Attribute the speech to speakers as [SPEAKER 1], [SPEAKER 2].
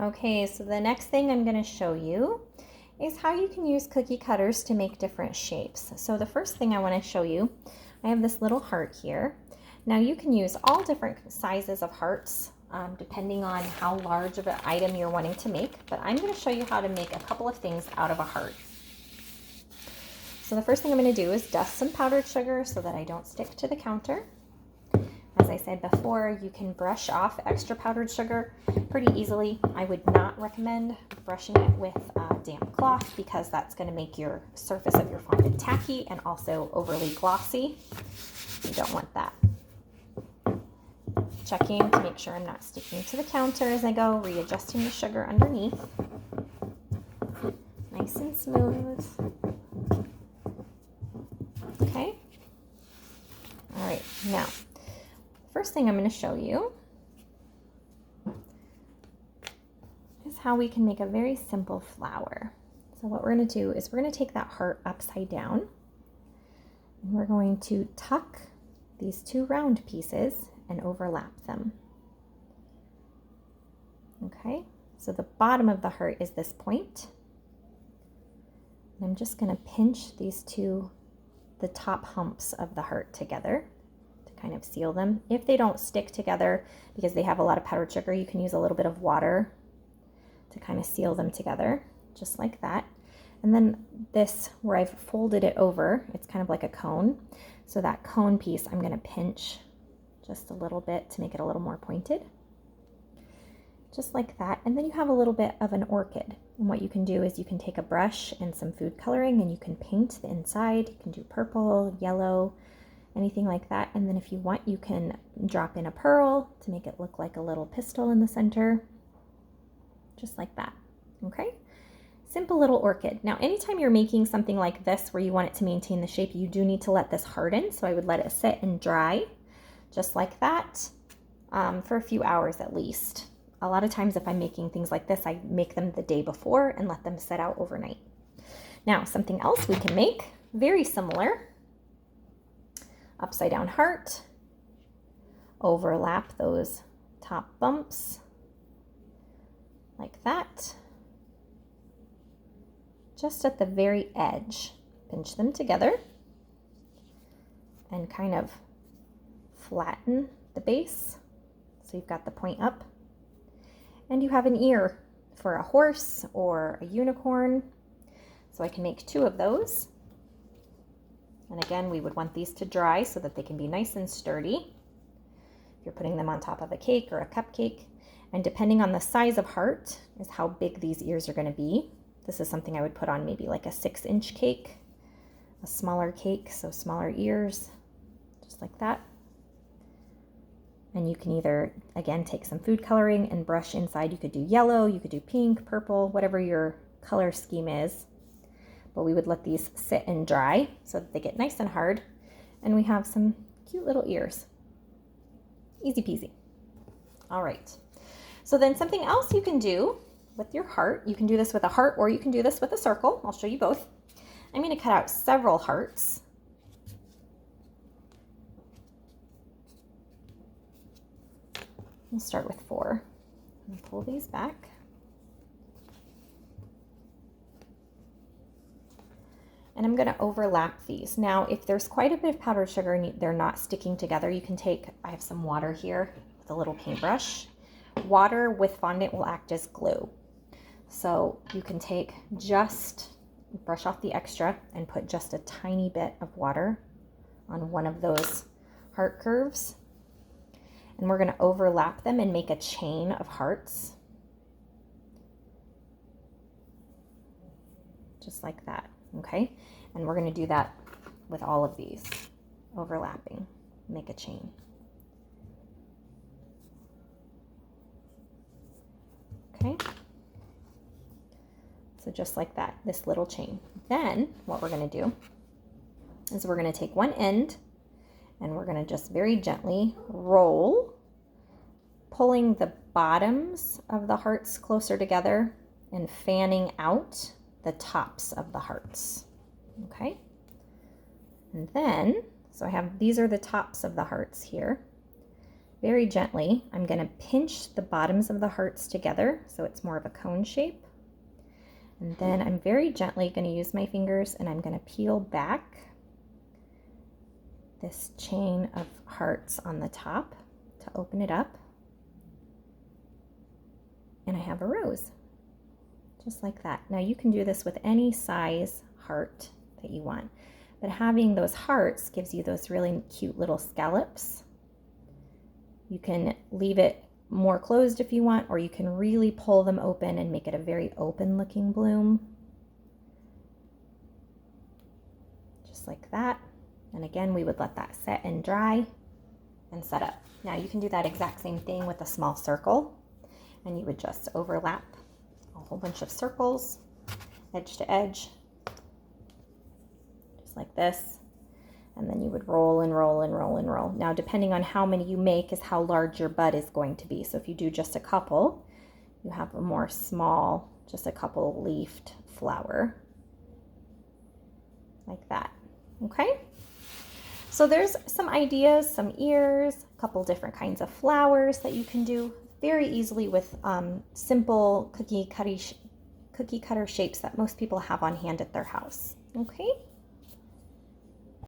[SPEAKER 1] Okay, so the next thing I'm going to show you is how you can use cookie cutters to make different shapes. So the first thing I want to show you, I have this little heart here. Now you can use all different sizes of hearts depending on how large of an item you're wanting to make, but I'm going to show you how to make a couple of things out of a heart. So the first thing I'm going to do is dust some powdered sugar so that I don't stick to the counter. As I said before, you can brush off extra powdered sugar pretty easily. I would not recommend brushing it with a damp cloth because that's going to make your surface of your fondant tacky and also overly glossy. You don't want that. Checking to make sure I'm not sticking to the counter as I go, readjusting the sugar underneath. Nice and smooth. Okay. All right, now, first thing I'm going to show you is how we can make a very simple flower. So what we're going to do is we're going to take that heart upside down and we're going to tuck these two round pieces and overlap them. Okay, so the bottom of the heart is this point. And I'm just going to pinch these two, the top humps of the heart together, kind of seal them. If they don't stick together because they have a lot of powdered sugar, you can use a little bit of water to kind of seal them together, just like that. And then this, where I've folded it over, it's kind of like a cone. So that cone piece, I'm going to pinch just a little bit to make it a little more pointed, just like that. And then you have a little bit of an orchid. And what you can do is you can take a brush and some food coloring and you can paint the inside. You can do purple, yellow, anything like that. And then if you want, you can drop in a pearl to make it look like a little pistil in the center, just like that. Okay, simple little orchid. Now anytime you're making something like this where you want it to maintain the shape, you do need to let this harden. So I would let it sit and dry just like that for a few hours at least. A lot of times if I'm making things like this, I make them the day before and let them sit out overnight. Now something else we can make very similar. Upside down heart, overlap those top bumps like that, just at the very edge. Pinch them together and kind of flatten the base so you've got the point up, and you have an ear for a horse or a unicorn. So I can make two of those. And again, we would want these to dry so that they can be nice and sturdy. If you're putting them on top of a cake or a cupcake, and depending on the size of heart is how big these ears are going to be. This is something I would put on maybe like a 6-inch cake, a smaller cake, so smaller ears, just like that. And you can either, again, take some food coloring and brush inside. You could do yellow, you could do pink, purple, whatever your color scheme is. But we would let these sit and dry so that they get nice and hard. And we have some cute little ears. Easy peasy. All right. So then something else you can do with your heart, you can do this with a heart or you can do this with a circle. I'll show you both. I'm going to cut out several hearts. We'll start with 4. And pull these back. And I'm going to overlap these. Now, if there's quite a bit of powdered sugar and they're not sticking together, you can take, I have some water here with a little paintbrush. Water with fondant will act as glue. So you can take just, brush off the extra and put just a tiny bit of water on one of those heart curves. And we're going to overlap them and make a chain of hearts. Just like that, okay? And we're going to do that with all of these, overlapping, make a chain. Okay? So just like that, this little chain. Then what we're going to do is we're going to take one end and we're going to just very gently roll, pulling the bottoms of the hearts closer together and fanning out the tops of the hearts. Okay? And then, so I have, these are the tops of the hearts here. Very gently, I'm going to pinch the bottoms of the hearts together so it's more of a cone shape. And then I'm very gently going to use my fingers and I'm going to peel back this chain of hearts on the top to open it up. And I have a rose, just like that. Now you can do this with any size heart that you want, but having those hearts gives you those really cute little scallops. You can leave it more closed if you want, or you can really pull them open and make it a very open looking bloom. Just like that. And again, we would let that set and dry and set up. Now you can do that exact same thing with a small circle, and you would just overlap a whole bunch of circles, edge to edge, just like this. And then you would roll and roll and roll and roll. Now, depending on how many you make is how large your bud is going to be. So if you do just a couple, you have a more small, just a couple leafed flower, like that. Okay? So there's some ideas, some ears, a couple different kinds of flowers that you can do very easily with simple cookie cutter shapes that most people have on hand at their house. Okay?